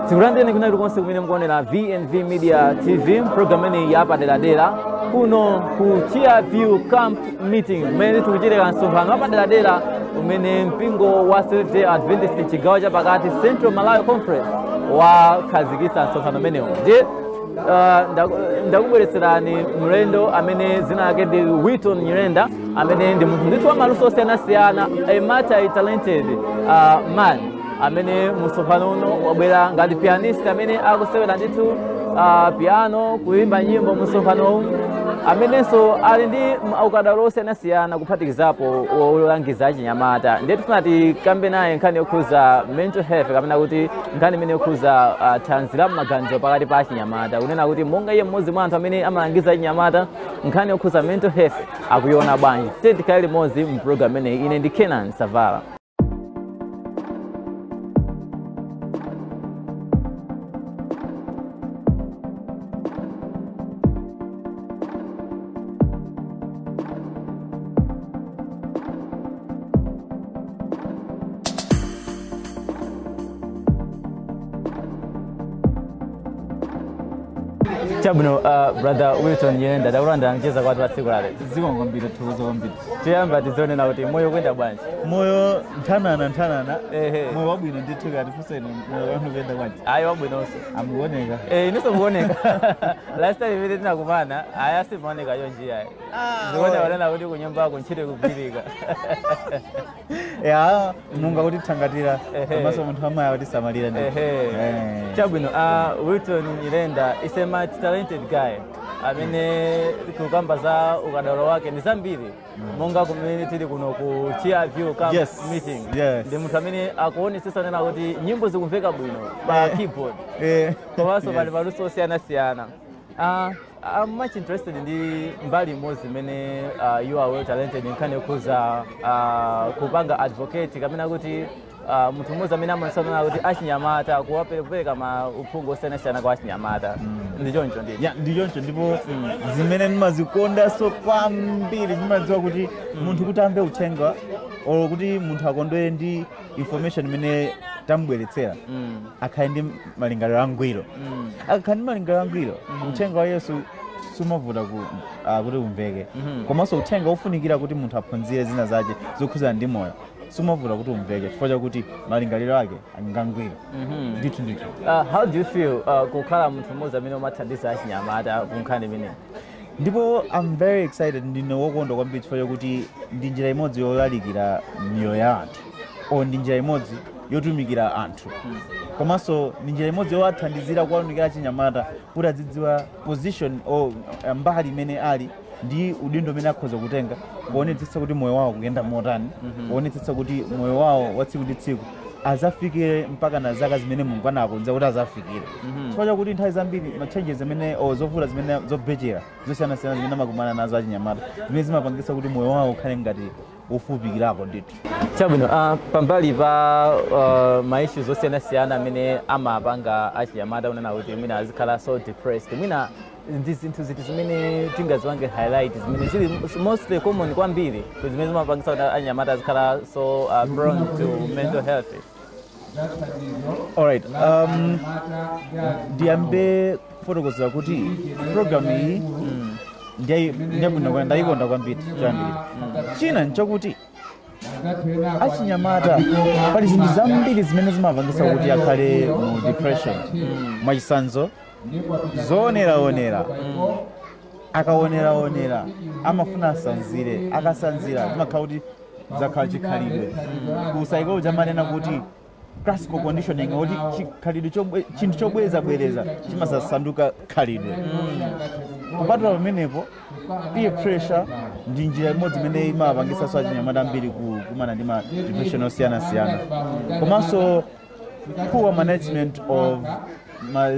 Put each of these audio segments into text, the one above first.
Sikulandeni kuna ilikonse kumene mkuonera VNV Media TV programmeni yapa dela kuno ku Chiaview Camp Meeting umene tikuchitira nsonkhano hapa dela umene mpingo wa Seventh-day Adventist chigawo cha pakati Central Malawi Conference wakhazikitsa nsonkhano umenewo. Je ndakubweretserani mlendo amene zina lake ndi Wilton Nyirenda amene ndi munthu ndithu wa maluso osiyanasiyana, a multi-talented man amene musonkhano uno wabwera ngati pianist amene akusewera ndithu piano, kuimba nyimbo musonkhano amenenso ali ndi ukadaulo osiyanasiyana kuphatikizapo olangiza achinyamata. Ndiye tifuna tikambe naye nkhani yokhuza mental health kapena kuti nkhani imene yokhuza thanzi la maganizo pakati pa achinyamata, kunena kuti monga iye mmodzi mwa anthu amene amalangiza achinyamata nkhani yokhuza mental health akuiona bwanji. Tikhale limodzi mu program imeneyi. Ine ndi Kenan Savala. Chabuno brother Wilton Nyirenda ndakulanda mcheza kwa watu lale. Ziko ngombito tuzo ngombito. Tiyamba tizone na kuti moyo kwenda bwanji. Moyo nthanana. Moyo wabwino ndithu kati fuseni moyo wanu kwenda bwanji. Ayi wabwinonso. Amuoneka. Iniso muoneka. Last time vile tinakumana ayasi muoneka yo njia. Zikona walana kuti kunyumba kunchite kupirika. Ya munga kuti thangatira komanso munthu amaya kuti samalira ndithu. Chabuno Wilton Nyirenda is a multi-talented guy. Amene kukamba za ukadaulo wake ni zambiri. Monga kumene tili kuno ku Chiaview Camp Meeting. Ndi munthu amene akuonesesa nena kuti nyimbo zikumveka bwino pa keyboard. Komanso pali maluso osiyanasiyana. I'm much interested in the mbali imodzi imene you are well talented nkhani yokhuza kupanga advocate kapena kuti munthu mmodzi amene amanisana kuti achinyamata kuwapereka uphungu osiyanasiyana kwa achinyamata. Ndichoncho ndi. Ya ndichoncho ndipo zimene ndimazikonda so kwambiri ndimadziwa kuti munthu kuti amve uthenga or kuti munthu akondwere ndi information imene tambweretsera akhale ndi malingaliro angwiro. Akhale ndi malingaliro angwiro uthenga wa Yesu sumavuta kuti umveke. Komanso uthenga ufunikira kuti munthu aphunzire zina zake zokhuza ndi moyo sumavuta kuti umveke chifukwa chakuti malingaliro ake angangwiro. Ndithu. How do you feel kukhala munthu mmodzi amene umathandiza achinyamata ku nkhani imene? Ndipo I'm very excited, ndine wokondwa kwambiri chifukwa chakuti ndi njira imodzi yolalikira miyoyo ya anthu or ndi njira imodzi yotumikira anthu. Komanso ndi njira imodzi yowathandizira kuwatumikira achinyamata kuti azidziwa position or mbali imene ali ndi udindo umene akhoza kutenga kuonetsetsa kuti moyo wawo kuyenda motani, kuonetsetsa kuti moyo wawo wa tsiku ndi tsiku azafikire mpaka na zaka zimene Mulungu anakonza kuti azafikire. Chifukwa chakuti nthawi zambiri ma-challenges zimene zovuta zimene zobhejera zosiyanasiyana zimene amakumana nazo achinyamata zimene zimapangitsa kuti moyo wawo ukhale ngati ufupikirako ndithu. Chabwino pambali pa ma-issues osiyanasiyana amene amapanga achinyamata unena kuti mwina azikhala so depressed, mwina ndi zinthu ziti zimene tingaziwange highlight zimene zili mostly common kwambiri zimene zimapangitsa kuti achinyamata azikhala so prone to mental health. Alright, ndiyambe kufotokozera kuti program iyi ndayikonda kwambiri chambiri. China nchokuti achinyamata pali zinthu zambiri zimene zimapangitsa kuti akhale mu depression. Mwachisanzo zoonera akaonera amafuna asanzire, akasanzira zimakhala kuti zakhala chikhalidwe. Ku psychology amanena kuti classical conditioning kuti chikhalidwe chinthu chobwereza chimasasanduka khalidwe. Kupatula pamenepo peer pressure ndi njira imodzi imene imapangitsa achinyamata ambiri kumana ndi ma depression osiyanasiyana. Komanso poor management of my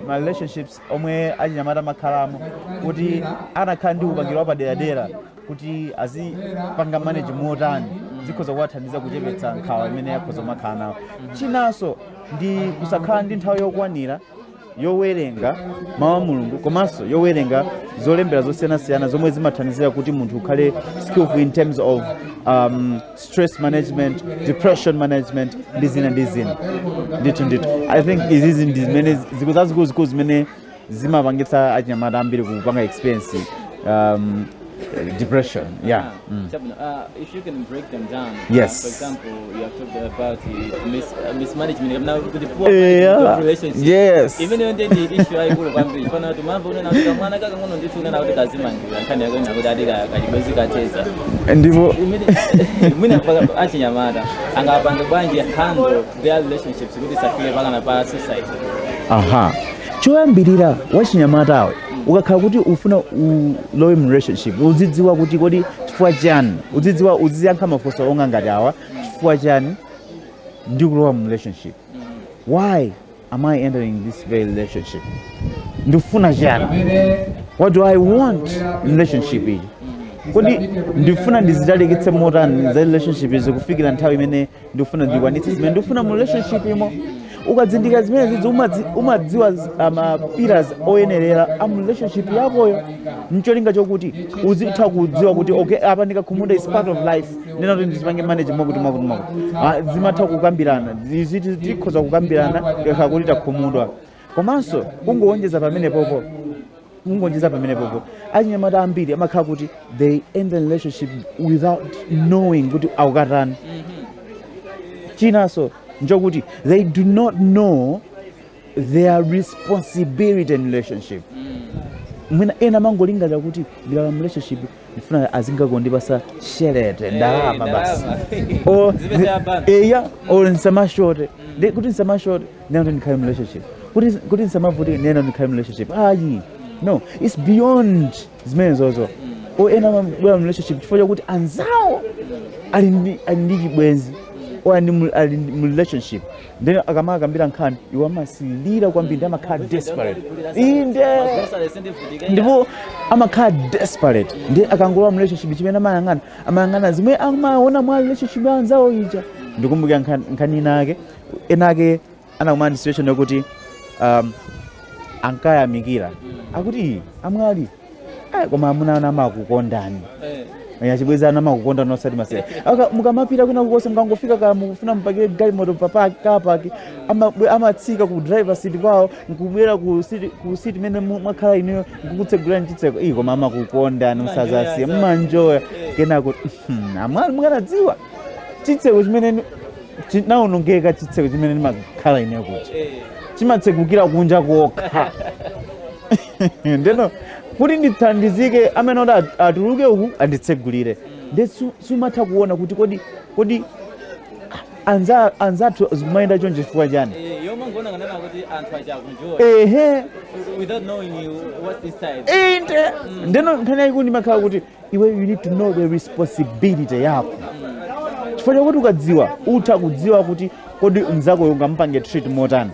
relationships omwe achinyamata makhalamo kuti anakhala ndi upangiro wapadera kuti azipanga manage motani zikhoza kuwathandiza kuchepetsa nkhawa imene yakhoza makhala nawo. Chinanso ndi kusakhala ndi nthawi yokwanira yowerenga mawu a Mulungu komanso yowerenga zolembera zosiyanasiyana zomwe zimathandizira kuti munthu ukhale skillful in terms of stress management, depression management ndi zina ndithu I think izizi ndi zimene zikuzazikulu zimene zimapangitsa achinyamata ambiri kupanga experience depression. If you can break them down. Yes. For example, you have talked about mismanagement. Now, to the poor management of relationships. Yes. Even when the issue I go from the to man for na mwana kaka ngono ndithi una ukuthi azimanga kanti yakona ukuthi adika kajibezika thesa. Ndivyo mina achinyamata angapanga banje handle their relationships ukuthi safike bangana pa society. Choyambirira wachinyamata awe ukakhala kuti ufuna ulowe mu relationship uzidziwa kuti kodi chifukwa chani uziyankha mafunso onga ngati awa chifukwa chani ndikulowa mu relationship. Why am I entering this very relationship? Ndifuna chani? What do I want in relationship iyi? Kodi ndifuna ndizitalikitse motani za relationship izi kufikira nthawi imene ndifuna ndikwanitse zimene ndifuna mu relationship imo. Ukadzindika zimene zizi umadziwa pillars oyenerera am relationship yakoyo ncholinga chokuti uzitha kudziwa kuti okay apa ndikakhumunda is part of life nena kuti ndizipange manage mwakuti zimatha kukambirana tikhoza kukambirana kakhala kuti takhumudwa komanso ungowonjeza pamene popo achinyamata ambiri amakhala kuti they end the relationship without knowing kuti awukatani. Chinanso njokuti they do not know their responsibility in relationship. Mwina ena mangolingalira kuti ndikala mu relationship ndifuna azingakondipasa shelete ndalama basi or nsamashote kuti nsamashote nena ndikhale mu relationship kuti nsamavuti nena ndikhale mu relationship no, it's beyond zimene zozo. Ena mabwera mu relationship chifukwa chakuti anzawo ali ndi chibwenzi ali mu relationship then akamakambira nkhani iwo amasilira kwambiri amakhala desperate ndipo amakhala desperate ndi akangolowa mu relationship chimene amayang'ana zimwe amaona mwa relationship ya anzawo ija. Ndikumbukira nkhani enake anakumana ndi situation yokuti ankayamikira akuti amwali koma amuna amakukondani yachibwezana makukonda nosati masere mukamapita kuna kukose mukangofika kama mukufuna mpakire galimoto kapaki amatsika ku driver seat kwawo nkubwera ku seat mene mwakhala ineyo nkukutsegulira chitseko koma amakukonda musazasiye mmanjoya kenako amwali mukanadziwa chitseko chimene chinaonongeka chitseko chimene makhala ineyo kuti chimatsegukira kunja kokha ndeno kuti ndithandizike amene oti atuluke uku anditsegulire ndi sumatha kuona kuti kodi anzathu zimayenda chonje chifukwa chani. Ndeno nkhani yayikulu ndimakhala kuti iwe you need to know the responsibility yako chifukwa chakuti ukadziwa utha kudziwa kuti kodi mnzakoyo ungampange treat motani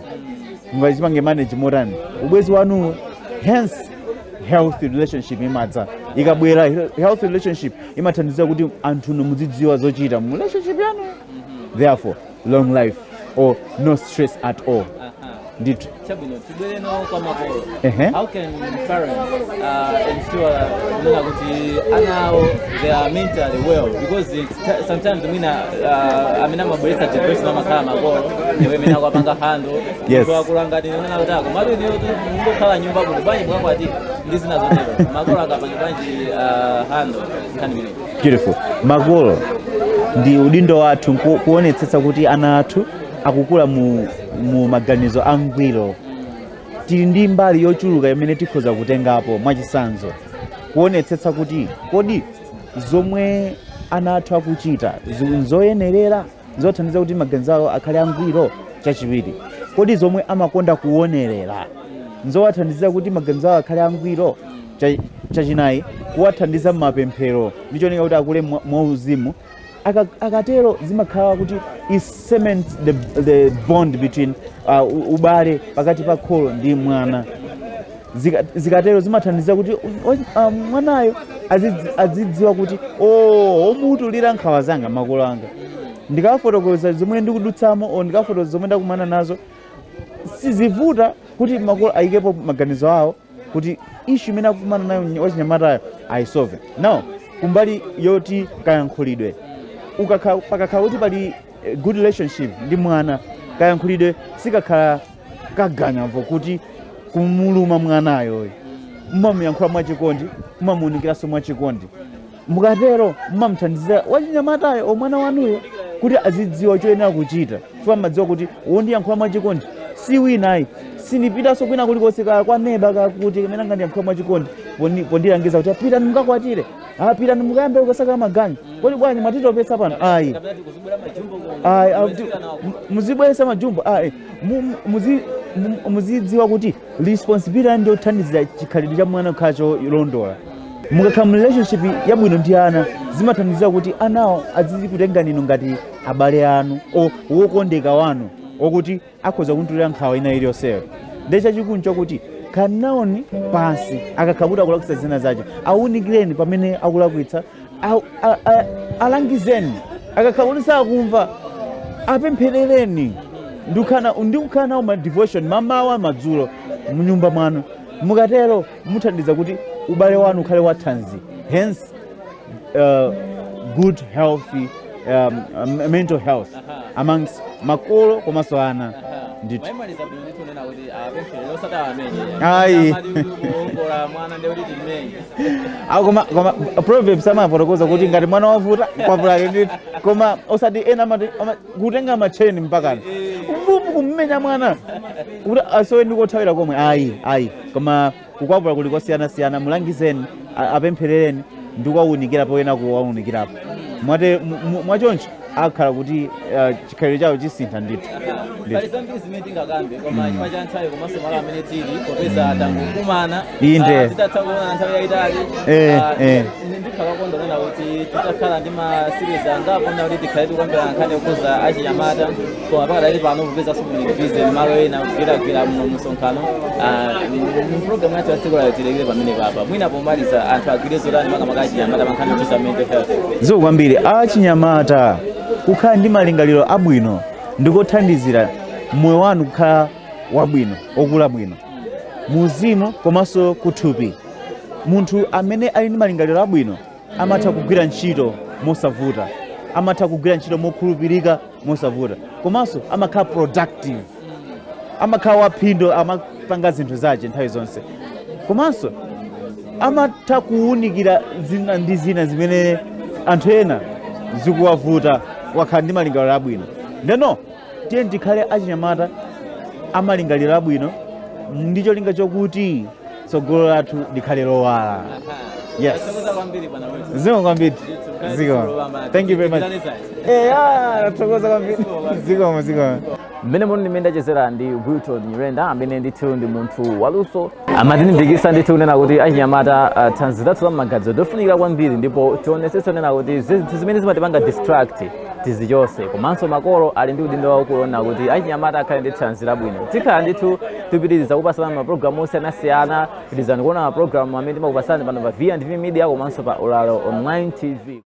ungachipange manage motani ubwezi wanu. Hence healthy relationship imadza ikabwera healthy relationship imathandizira kuti anthu muzidziwa zochita mu relationship yanu. Therefore long life or no stress at all. Ndithu how can parents ensure kuti they are mentally well because sometimes mabwesa depression amakhala makolo niwe kwapanga handle kulangati nonatako mali ngokhala nyumba kuti bwanji bwakwati ndizina zotero makolo akapanga bwanji handle nkhani imene. Beautiful. Makolo ndi udindo wathu kuonetsetsa kuti ana athu akukula mu maganizo angwiro. Tili ndi mbali yochuluka imene tikhoza kutengapo mwachisanzo kuonetsetsa kuti kodi zomwe ana athu akuchita zoyenerera zothandiza kuti maganizo awo akhale angwiro. Chachiwiri kodi zomwe amakonda kuonerera nzowathandiza kuti maganizo awo akhale angwiro. Chachinayi kuwathandiza m'mapemphero ndicholinga kuti akule mwauzimu. Akatero zimakhala kuti is cement the bond between ubale pakati pa kholo ndi mwana. Zikatero zimathandiza kuti mwanayo azidziwa kuti omutulira nkhawa zanga makolo anga ndikafotokoza zomwe ndikudutsamo ndikafotokoza zomwe ndakumana nazo sizivuta kuti makolo ayikepo maganizo awo kuti issue imene akumana nayo wachinyamatayo ayisolve. Now kumbali yoti kayankhulidwe pakakhala kuti pali good relationship ndi mwana, kayankhulidwe sikakhala kaganyamvo kuti kumuluma mwanayo, mumamuyankhula mwachikondi, mumamuwunikiranso mwachikondi. Mukatero mumamuthandizira wachinyamatayo omwana wanuyo kuti azidziwa choyenera kuchita, chifukwa madziwa kuti wondiyankhula mwachikondi si winayi, sinipitanso kwina kulikonse kwa neba kakuti kamene angandiyankhula mwachikondi pondilangiza kuti pitani mukakwatire, pitani mukayambe kukasaka maganyu, kodi bwanji mwatitopetsa pano, ayi muzibweresa majumbo, muzidziwa kuti responsibility ndi yothandizira chikhalidwe cha mwana khacho londola. Mukakhala mu relationship yabwino ndi ana, zimathandizira kuti anawo azikutenga ninu ngati abale anu wokondeka wanu okuti akhoza kuntulira nkhawa ina iliyonseyo. Ndi chachikulu chokuti kanaoni pansi akakhala kuti akulakwitsa zina zake, awunikireni pamene akulakwitsa, alangizeni. Akakhala kuti sakumva, apempherereni. Ndikukhala nawo ma devotion mamawa madzulo mnyumba mwanu. Mukatero muthandiza kuti ubale wanu ukhale wathanzi, hence good healthy mental health amongst makolo komanso ana. Ndithu koma Proverbs amafotokoza kuti ngati mwana wavuta kwapulake ndithu, koma osati ena kutenga macheni mpakana kummenya mwana kuti asowe ndikothawira komwe, ayi koma kukwapula kuli kosiyana-siyana. Mulangizeni, apempherereni ndi kuwawunikira poyena kuwawunikirapo. Mwachoncho akhala kuti chikhalidwe chawo chisintha ndithu. Zikukwambiri achinyamata kukhala ndi malingaliro abwino ndikothandizira moyo wanu kukhala wabwino, okula bwino muzimu komanso kuthupi. Munthu amene ali ndi malingaliro abwino amatha kugwira ntchito mosavuta, amatha kugwira ntchito mokhulupirika mosavuta, komanso amakhala productive, amakhala waphindu, amapanga zinthu zace nthawi zonse, komanso amatha kuwunikira zina ndi zina zimene anthu ena zikuwavuta wakhala ndi malingaliro abwino. Ndeno tiye tikhale achinyamata amalingaliro abwino, ndicho linga chokuti tsogolo lathu likhale lowala. Yes. Ziko kwambiri. Ziko. Thank you very much. Nathokoza kwambiri. Ziko. Mmene muno nimene ndachezera ndi Wilton Nyirenda amene ndithu ndi munthu waluso amatilimbikitsa ndithu kunena kuti achinyamata thanzi lathu la maganizo lofunikira kwambiri, ndipo tionetsetse kunena kuti zinthu zimene zimatipanga distract tizichose, komanso makolo ali ndi udindo waukulu onena kuti achinyamata akhale ndi thanzi labwino. Tikhala ndithu tipitiriza kupasana mapulogalamu osiyanasiyana, pitizani kuona mapulogalamu amene timakupasani pano pa VNTV Media komanso pa Ulalo Online TV.